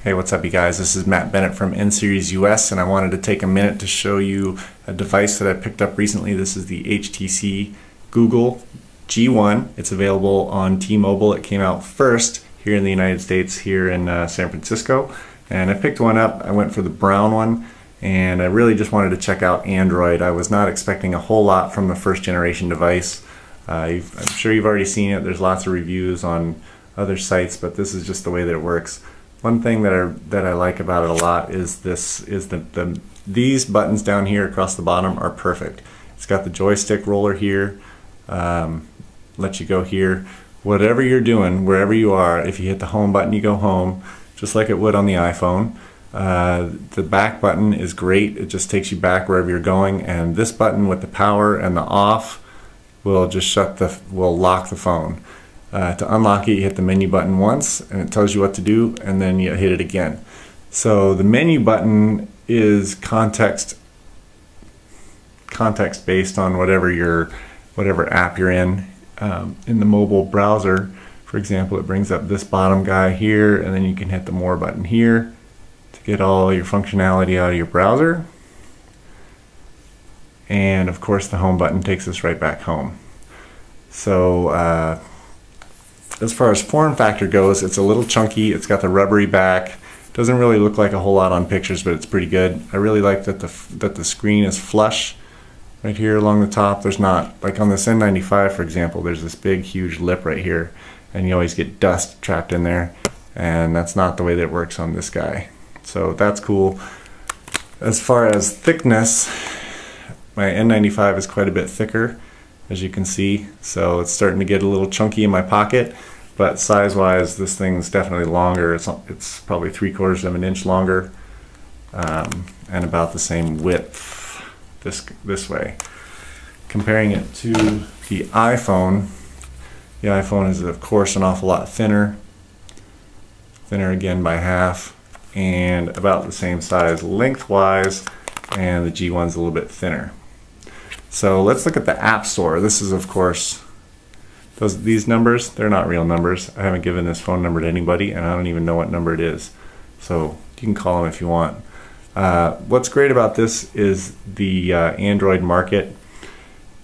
Hey, what's up you guys? This is Matt Bennett from N-Series US, and I wanted to take a minute to show you a device that I picked up recently. This is the HTC Google G1. It's available on T-Mobile. It came out first here in the United States, here in San Francisco. And I picked one up. I went for the brown one, and I really just wanted to check out Android. I was not expecting a whole lot from the first generation device. I'm sure you've already seen it. There's lots of reviews on other sites, but this is just the way that it works. One thing that I like about it a lot is these buttons down here across the bottom are perfect. It's got the joystick roller here, lets you go here. Whatever you're doing, wherever you are, if you hit the home button, you go home, just like it would on the iPhone. The back button is great. It just takes you back wherever you're going, and this button with the power and the off will just will lock the phone. To unlock it, you hit the menu button once and it tells you what to do, and then you hit it again. So the menu button is context based on whatever app you're in. In the mobile browser, for example, it brings up this bottom guy here, and then you can hit the more button here to get all your functionality out of your browser. And of course the home button takes us right back home. So as far as form factor goes, it's a little chunky. It's got the rubbery back. Doesn't really look like a whole lot on pictures, but it's pretty good. I really like that the screen is flush right here along the top. There's not, like on this N95 for example, there's this big huge lip right here, and you always get dust trapped in there, and that's not the way that it works on this guy. So that's cool. As far as thickness, my N95 is quite a bit thicker, as you can see, so it's starting to get a little chunky in my pocket, but size-wise this thing's definitely longer. It's probably 3/4 of an inch longer, and about the same width this way. Comparing it to the iPhone is of course an awful lot thinner again by half, and about the same size lengthwise, and the G1's a little bit thinner. So let's look at the App Store. This is, of course, these numbers, they're not real numbers. I haven't given this phone number to anybody, and I don't even know what number it is. So you can call them if you want. What's great about this is the Android market.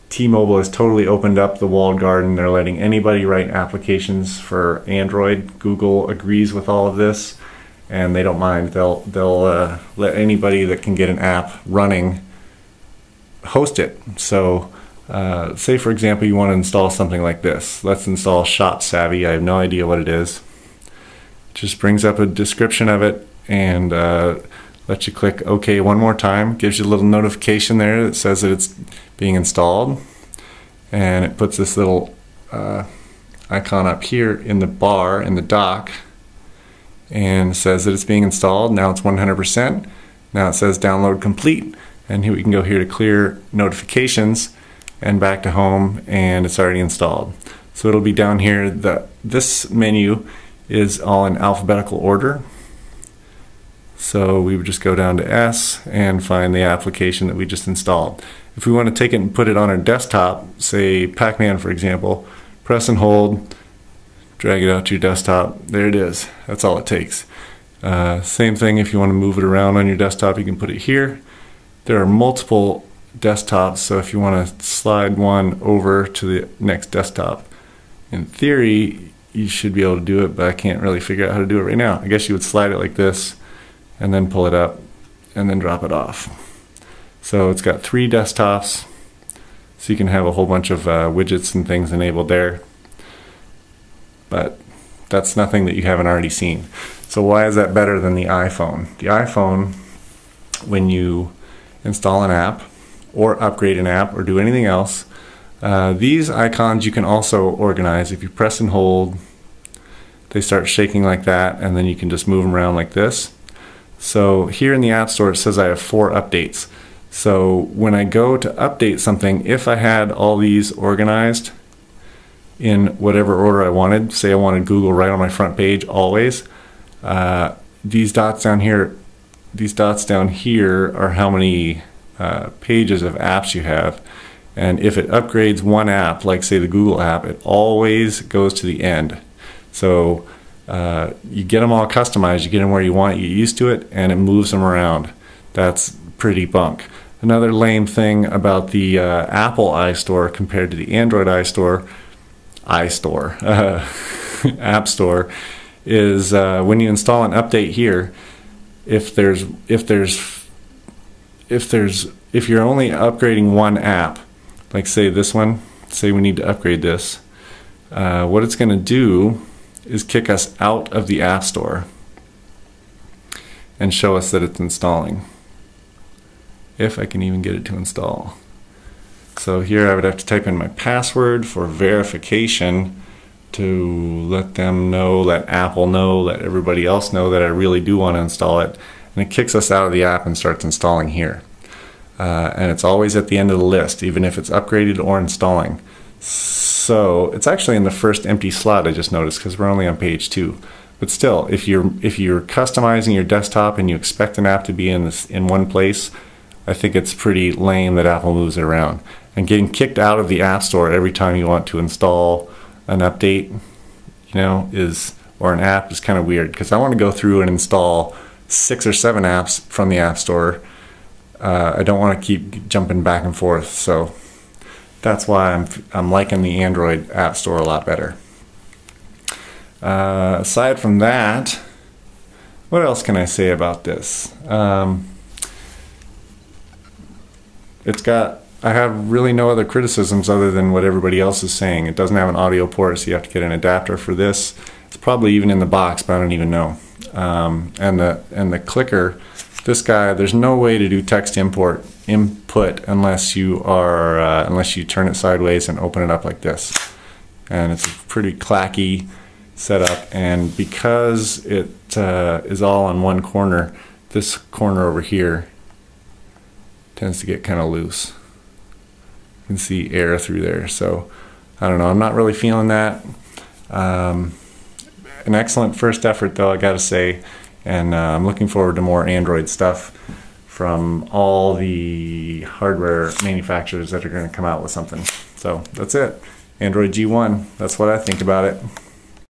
T-Mobile has totally opened up the walled garden. They're letting anybody write applications for Android. Google agrees with all of this, and they don't mind. They'll let anybody that can get an app running host it. So say for example you want to install something like this. Let's install ShopSavvy. I have no idea what it is. It just brings up a description of it and lets you click OK one more time. Gives you a little notification there that says that it's being installed, and it puts this little icon up here in the bar in the dock and says that it's being installed. Now it's 100%. Now it says download complete. And here we can go here to clear notifications and back to home, and it's already installed. So it'll be down here. This menu is all in alphabetical order. So we would just go down to S and find the application that we just installed. If we want to take it and put it on our desktop, say Pac-Man for example, press and hold, drag it out to your desktop. There it is. That's all it takes. Same thing if you want to move it around on your desktop, you can put it here. There are multiple desktops, so if you want to slide one over to the next desktop, in theory you should be able to do it, but I can't really figure out how to do it right now. I guess you would slide it like this and then pull it up and then drop it off. So it's got 3 desktops, so you can have a whole bunch of widgets and things enabled there, but that's nothing that you haven't already seen. So why is that better than the iPhone? The iPhone, when you install an app or upgrade an app or do anything else, these icons you can also organize. If you press and hold, they start shaking like that, and then you can just move them around like this. So here in the App Store it says I have 4 updates. So when I go to update something, if I had all these organized in whatever order I wanted, say I wanted Google right on my front page always, these dots down here are how many pages of apps you have, and if it upgrades one app, like say the Google app, it always goes to the end. So You get them all customized, you get them where you want, you get used to it, and it moves them around. That's pretty bunk. Another lame thing about the Apple iStore compared to the Android iStore, App Store, is when you install an update here, if you're only upgrading one app, like say this one, say we need to upgrade this, what it's going to do is kick us out of the App Store and show us that it's installing. If I can even get it to install. So here I would have to type in my password for verification to let them know, let Apple know, let everybody else know that I really do want to install it. And it kicks us out of the app and starts installing here. And it's always at the end of the list, even if it's upgraded or installing. So it's actually in the first empty slot, I just noticed, because we're only on page 2. But still, if you're customizing your desktop and you expect an app to be in one place, I think it's pretty lame that Apple moves it around. And getting kicked out of the App Store every time you want to install an update, or an app is kind of weird, because I want to go through and install 6 or 7 apps from the App Store. I don't want to keep jumping back and forth, so that's why I'm liking the Android App Store a lot better. Aside from that, what else can I say about this? I have really no other criticisms other than what everybody else is saying. It doesn't have an audio port, so you have to get an adapter for this. It's probably even in the box, but I don't even know. And the clicker, this guy, there's no way to do text input unless you turn it sideways and open it up like this. And it's a pretty clacky setup, and because it is all on one corner, this corner over here tends to get kind of loose. You can see air through there, so I don't know, I'm not really feeling that. An excellent first effort though, I gotta say, and I'm looking forward to more Android stuff from all the hardware manufacturers that are going to come out with something. So that's it. Android G1, that's what I think about it.